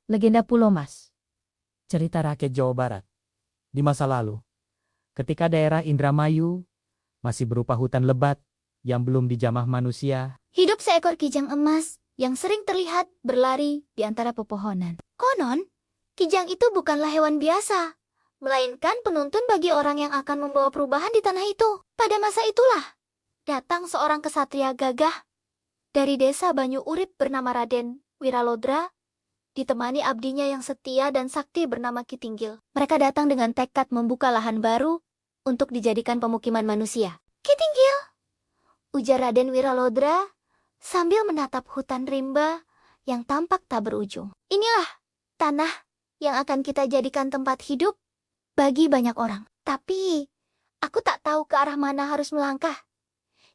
Legenda Pulau Mas. Cerita rakyat Jawa Barat. Di masa lalu, ketika daerah Indramayu masih berupa hutan lebat yang belum dijamah manusia, Hidup seekor kijang emas yang sering terlihat berlari di antara pepohonan. Konon, kijang itu bukanlah hewan biasa, melainkan penuntun bagi orang yang akan membawa perubahan di tanah itu. Pada masa itulah, datang seorang kesatria gagah dari desa Banyu Urip bernama Raden Wiralodra, ditemani abdinya yang setia dan sakti bernama Kitinggil. Mereka datang dengan tekad membuka lahan baru untuk dijadikan pemukiman manusia. Kitinggil, ujar Raden Wiralodra sambil menatap hutan rimba yang tampak tak berujung. Inilah tanah yang akan kita jadikan tempat hidup bagi banyak orang. Tapi, aku tak tahu ke arah mana harus melangkah.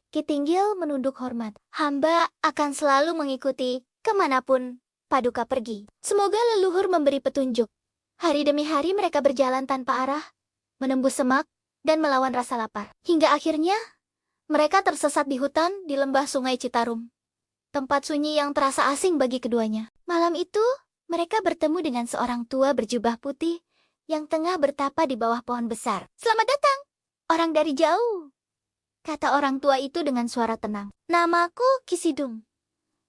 Kitinggil menunduk hormat. Hamba akan selalu mengikuti kemanapun Paduka pergi. Semoga leluhur memberi petunjuk. Hari demi hari mereka berjalan tanpa arah, menembus semak, dan melawan rasa lapar. Hingga akhirnya, mereka tersesat di hutan di lembah Sungai Citarum. Tempat sunyi yang terasa asing bagi keduanya. Malam itu, mereka bertemu dengan seorang tua berjubah putih yang tengah bertapa di bawah pohon besar. "Selamat datang, orang dari jauh," kata orang tua itu dengan suara tenang. "Namaku Kisidum.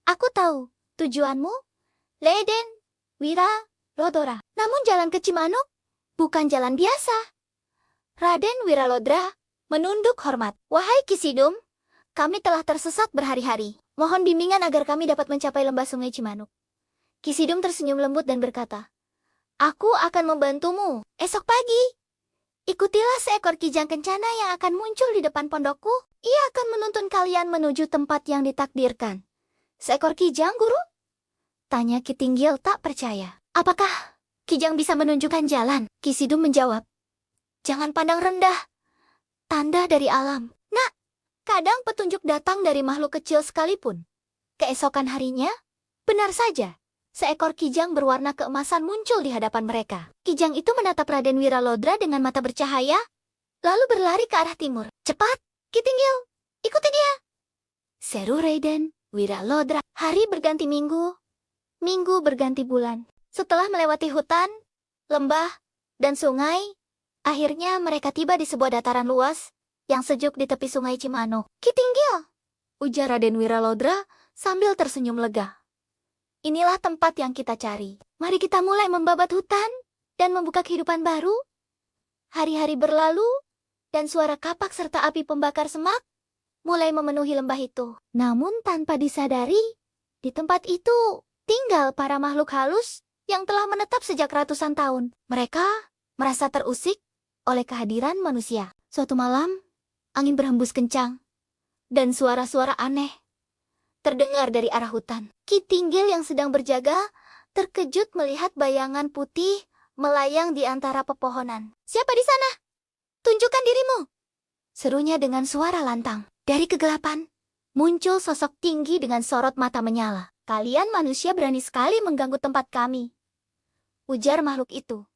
Aku tahu tujuanmu, Raden Wiralodra. Namun jalan ke Cimanuk bukan jalan biasa." Raden Wiralodra menunduk hormat. "Wahai Kisidum, kami telah tersesat berhari-hari. Mohon bimbingan agar kami dapat mencapai lembah Sungai Cimanuk." Kisidum tersenyum lembut dan berkata, "Aku akan membantumu. Esok pagi, ikutilah seekor kijang kencana yang akan muncul di depan pondokku. Ia akan menuntun kalian menuju tempat yang ditakdirkan." "Seekor kijang, Guru?" tanya Kitinggil tak percaya. "Apakah kijang bisa menunjukkan jalan?" Kisidum menjawab, "Jangan pandang rendah. Tanda dari alam. Nak, kadang petunjuk datang dari makhluk kecil sekalipun." Keesokan harinya, benar saja, seekor kijang berwarna keemasan muncul di hadapan mereka. Kijang itu menatap Raden Wiralodra dengan mata bercahaya, lalu berlari ke arah timur. "Cepat, Kitinggil, ikuti dia!" seru Raden Wiralodra. Hari berganti minggu, minggu berganti bulan. Setelah melewati hutan, lembah, dan sungai, akhirnya mereka tiba di sebuah dataran luas yang sejuk di tepi Sungai Cimanuk. "Kitinggil," ujar Raden Wiralodra sambil tersenyum lega. "Inilah tempat yang kita cari. Mari kita mulai membabat hutan dan membuka kehidupan baru." Hari-hari berlalu, dan suara kapak serta api pembakar semak mulai memenuhi lembah itu. Namun tanpa disadari, di tempat itu tinggal para makhluk halus yang telah menetap sejak ratusan tahun. Mereka merasa terusik oleh kehadiran manusia. Suatu malam, angin berhembus kencang, dan suara-suara aneh terdengar dari arah hutan. Kitinggil yang sedang berjaga terkejut melihat bayangan putih melayang di antara pepohonan. "Siapa di sana? Tunjukkan dirimu!" serunya dengan suara lantang. Dari kegelapan, muncul sosok tinggi dengan sorot mata menyala. "Kalian manusia berani sekali mengganggu tempat kami," ujar makhluk itu.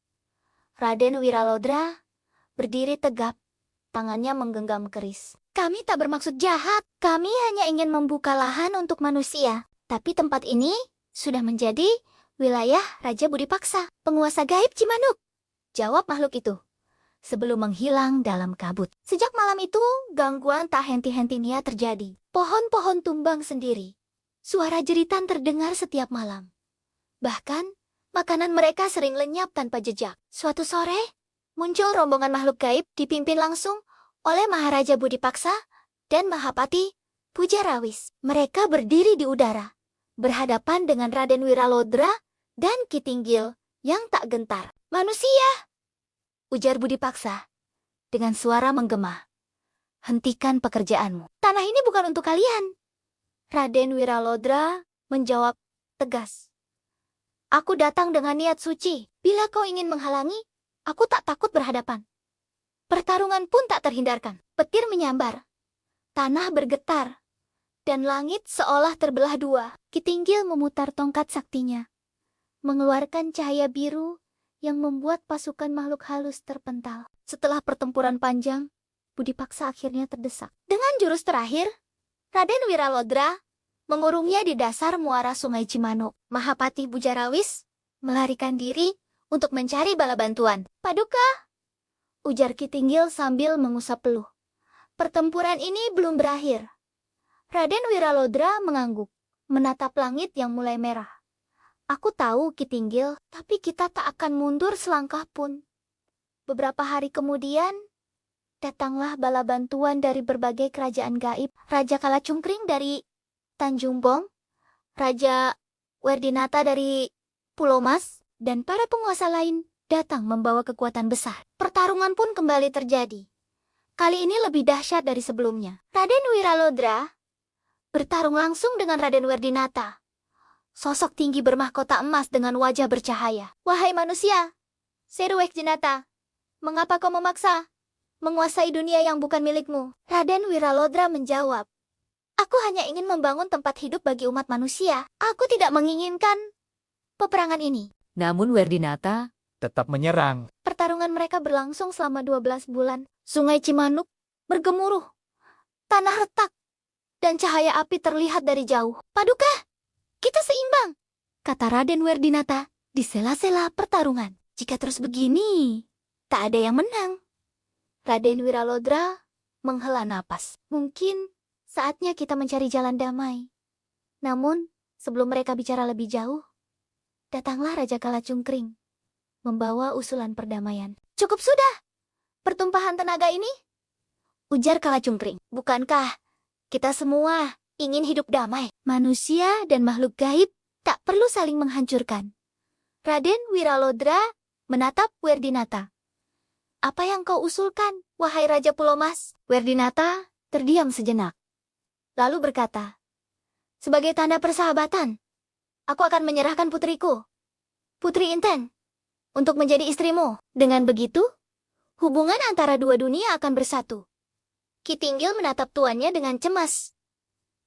Raden Wiralodra berdiri tegap, tangannya menggenggam keris. "Kami tak bermaksud jahat. Kami hanya ingin membuka lahan untuk manusia. Tapi tempat ini sudah menjadi wilayah Raja Budipaksa, penguasa gaib Cimanuk," jawab makhluk itu sebelum menghilang dalam kabut. Sejak malam itu, gangguan tak henti-hentinya terjadi. Pohon-pohon tumbang sendiri. Suara jeritan terdengar setiap malam. Bahkan, makanan mereka sering lenyap tanpa jejak. Suatu sore, muncul rombongan makhluk gaib dipimpin langsung oleh Maharaja Budipaksa dan Mahapati Pujarawis. Mereka berdiri di udara, berhadapan dengan Raden Wiralodra dan Kitinggil yang tak gentar. "Manusia," ujar Budipaksa dengan suara menggema, "hentikan pekerjaanmu. Tanah ini bukan untuk kalian." Raden Wiralodra menjawab tegas, "Aku datang dengan niat suci. Bila kau ingin menghalangi, aku tak takut berhadapan." Pertarungan pun tak terhindarkan. Petir menyambar, tanah bergetar, dan langit seolah terbelah dua. Kitinggil memutar tongkat saktinya, mengeluarkan cahaya biru yang membuat pasukan makhluk halus terpental. Setelah pertempuran panjang, Budipaksa akhirnya terdesak. Dengan jurus terakhir, Raden Wiralodra mengurungnya di dasar muara Sungai Cimanuk. Mahapati Pujarawis melarikan diri untuk mencari bala bantuan. Paduka, ujar Ki Tinggil sambil mengusap peluh. Pertempuran ini belum berakhir. Raden Wiralodra mengangguk, menatap langit yang mulai merah. Aku tahu, Ki Tinggil, tapi kita tak akan mundur selangkah pun. Beberapa hari kemudian, datanglah bala bantuan dari berbagai kerajaan gaib. Raja Kalacungkring dari Tanjung Bong, Raja Werdinata dari Pulau Mas, dan para penguasa lain datang membawa kekuatan besar. Pertarungan pun kembali terjadi. Kali ini lebih dahsyat dari sebelumnya. Raden Wiralodra bertarung langsung dengan Raden Werdinata. Sosok tinggi bermahkota emas dengan wajah bercahaya. Wahai manusia, Seruwek Jenata, mengapa kau memaksa menguasai dunia yang bukan milikmu? Raden Wiralodra menjawab, aku hanya ingin membangun tempat hidup bagi umat manusia. Aku tidak menginginkan peperangan ini. Namun Werdinata Tetap menyerang. Pertarungan mereka berlangsung selama 12 bulan. Sungai Cimanuk bergemuruh, tanah retak, dan cahaya api terlihat dari jauh. Paduka, kita seimbang, kata Raden Werdinata di sela-sela pertarungan. Jika terus begini, tak ada yang menang. Raden Wiralodra menghela napas. Mungkin saatnya kita mencari jalan damai. Namun, sebelum mereka bicara lebih jauh, datanglah Raja Kalacungkring, membawa usulan perdamaian. Cukup sudah pertumpahan tenaga ini, ujar Kalacungkring. Bukankah kita semua ingin hidup damai? Manusia dan makhluk gaib tak perlu saling menghancurkan. Raden Wiralodra menatap Werdinata. Apa yang kau usulkan, wahai Raja Pulau Mas? Werdinata terdiam sejenak, lalu berkata, sebagai tanda persahabatan, aku akan menyerahkan putriku, Putri Inten, untuk menjadi istrimu. Dengan begitu, hubungan antara dua dunia akan bersatu. Ki Tinggil menatap tuannya dengan cemas.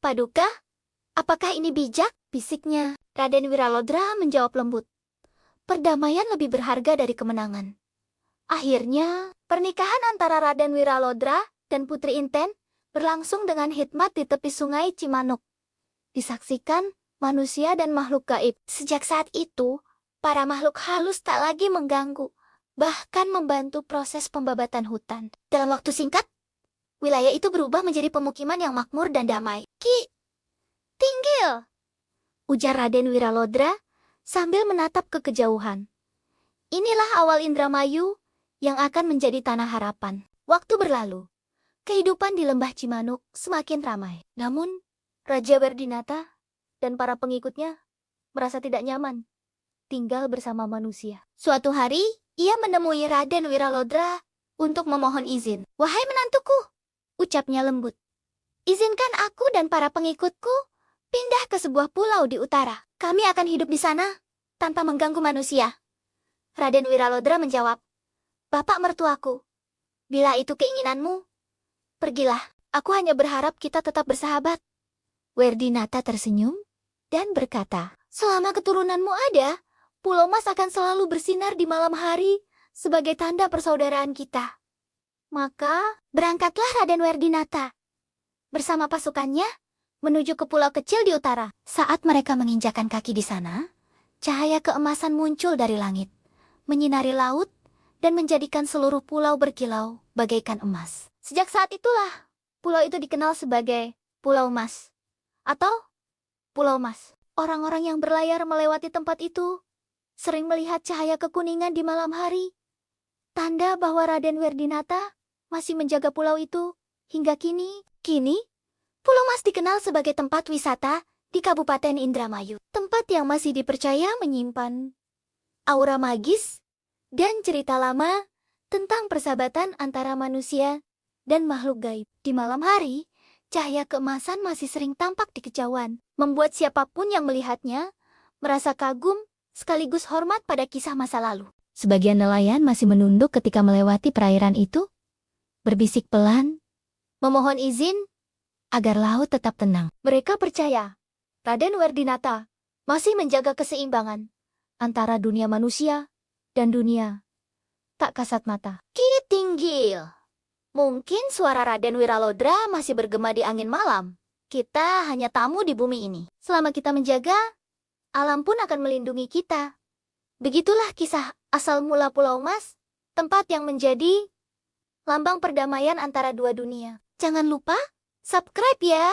Paduka, apakah ini bijak? Bisiknya. Raden Wiralodra menjawab lembut. Perdamaian lebih berharga dari kemenangan. Akhirnya, pernikahan antara Raden Wiralodra dan Putri Inten berlangsung dengan hikmat di tepi sungai Cimanuk. Disaksikan manusia dan makhluk gaib. Sejak saat itu, para makhluk halus tak lagi mengganggu, bahkan membantu proses pembabatan hutan. Dalam waktu singkat, wilayah itu berubah menjadi pemukiman yang makmur dan damai. Ki Tinggil, ujar Raden Wiralodra sambil menatap ke kejauhan. Inilah awal Indramayu yang akan menjadi tanah harapan. Waktu berlalu, kehidupan di lembah Cimanuk semakin ramai. Namun, Raja Werdinata dan para pengikutnya merasa tidak nyaman tinggal bersama manusia. Suatu hari, ia menemui Raden Wiralodra untuk memohon izin. Wahai menantuku, ucapnya lembut, izinkan aku dan para pengikutku pindah ke sebuah pulau di utara. Kami akan hidup di sana tanpa mengganggu manusia. Raden Wiralodra menjawab, Bapak mertuaku, bila itu keinginanmu, pergilah. Aku hanya berharap kita tetap bersahabat. Werdinata tersenyum dan berkata, selama keturunanmu ada, Pulau Mas akan selalu bersinar di malam hari sebagai tanda persaudaraan kita. Maka, berangkatlah Raden Werdinata bersama pasukannya menuju ke pulau kecil di utara. Saat mereka menginjakan kaki di sana, cahaya keemasan muncul dari langit, menyinari laut, dan menjadikan seluruh pulau berkilau bagaikan emas. Sejak saat itulah, pulau itu dikenal sebagai Pulau Mas, atau Pulau Mas. Orang-orang yang berlayar melewati tempat itu sering melihat cahaya kekuningan di malam hari, tanda bahwa Raden Werdinata masih menjaga pulau itu hingga kini. Kini, Pulau Mas dikenal sebagai tempat wisata di Kabupaten Indramayu. Tempat yang masih dipercaya menyimpan aura magis dan cerita lama tentang persahabatan antara manusia dan makhluk gaib. Di malam hari, cahaya keemasan masih sering tampak di kejauhan, membuat siapapun yang melihatnya merasa kagum sekaligus hormat pada kisah masa lalu. Sebagian nelayan masih menunduk ketika melewati perairan itu, berbisik pelan, memohon izin agar laut tetap tenang. Mereka percaya Raden Werdinata masih menjaga keseimbangan antara dunia manusia dan dunia tak kasat mata. Ki Tinggil, mungkin suara Raden Wiralodra masih bergema di angin malam. Kita hanya tamu di bumi ini. Selama kita menjaga, alam pun akan melindungi kita. Begitulah kisah asal mula Pulau Mas, tempat yang menjadi lambang perdamaian antara dua dunia. Jangan lupa subscribe ya!